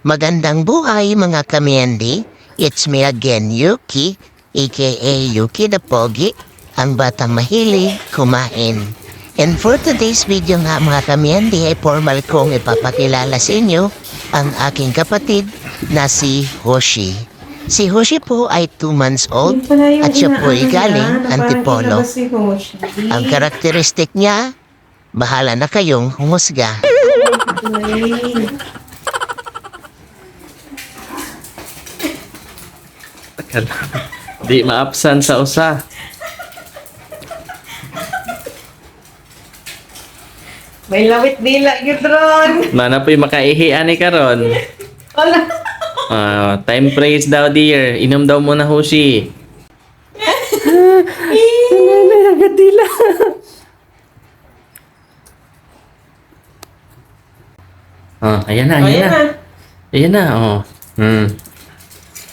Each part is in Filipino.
Magandang buhay mga kamyendi. It's me again, Yuki, aka Yuki the Pogi, ang batang mahilig kumain. And for today's video nga mga kamyendi ay formal kong ipapakilala sa inyo ang aking kapatid na si Hoshi. Si Hoshi po ay 2 months old at siya po ay galing Antipolo. Ang karakteristik niya, bahala na kayong humusga. Di maapsan sa usa. May lawit dila yun ron. Mana po'y makaihi ani karon. Wala. Time praise daw dear. Inom daw muna Hoshi. Agad dila. Ayan na. Ayan na, oh.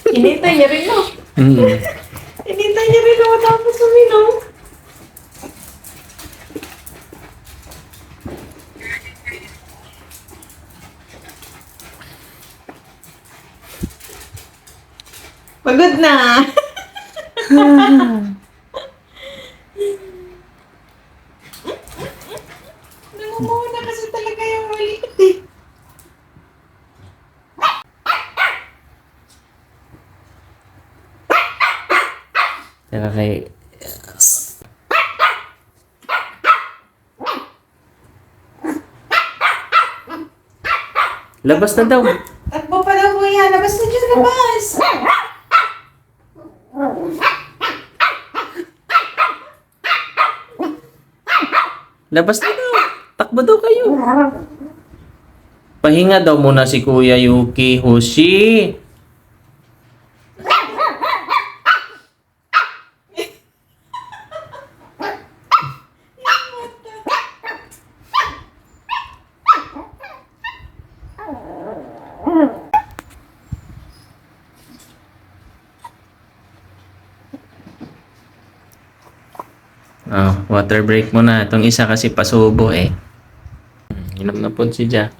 Hinintay niya rin, no? Mm. Hinintay niya rin, no? Tapos uminom. Pagod na. Namumuna kasi talaga yung maliit eh. Teka kay... Labas na daw. Takbo pa daw kuya. Labas na dyan, labas. Labas na daw. Takbo daw kayo. Pahinga daw muna si Kuya Yuki Hoshi. Water break muna. Itong isa kasi pasubo eh. Inom na po si Ja.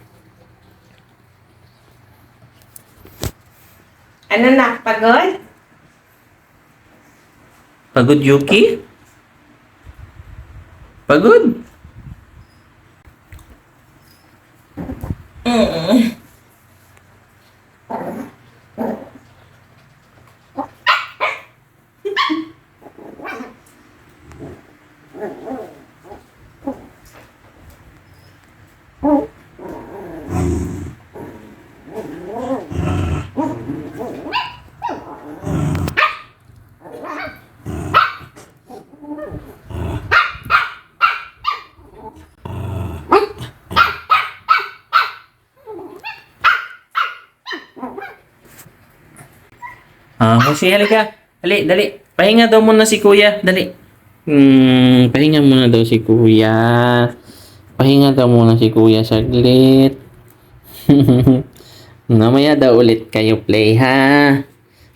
Ano na? Pagod? Pagod Yuki? Pagod? Hoshi, halika. Dali. Pahinga daw muna si Kuya. Dali. Pahinga muna daw si Kuya. Pahinga daw muna si Kuya saglit. Mamaya daw ulit kayo play, ha?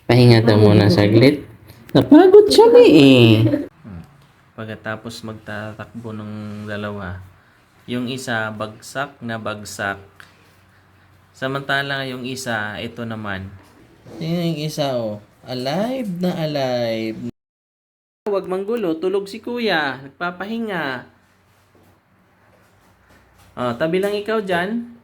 Pahinga daw muna saglit. Napagod siya eh. Pagkatapos magtatakbo ng dalawa, yung isa bagsak na bagsak. Samantala yung isa, ito naman. Yung isa, alive na alive. Huwag manggulo, tulog si Kuya. Nagpapahinga. Tabi lang ikaw dyan.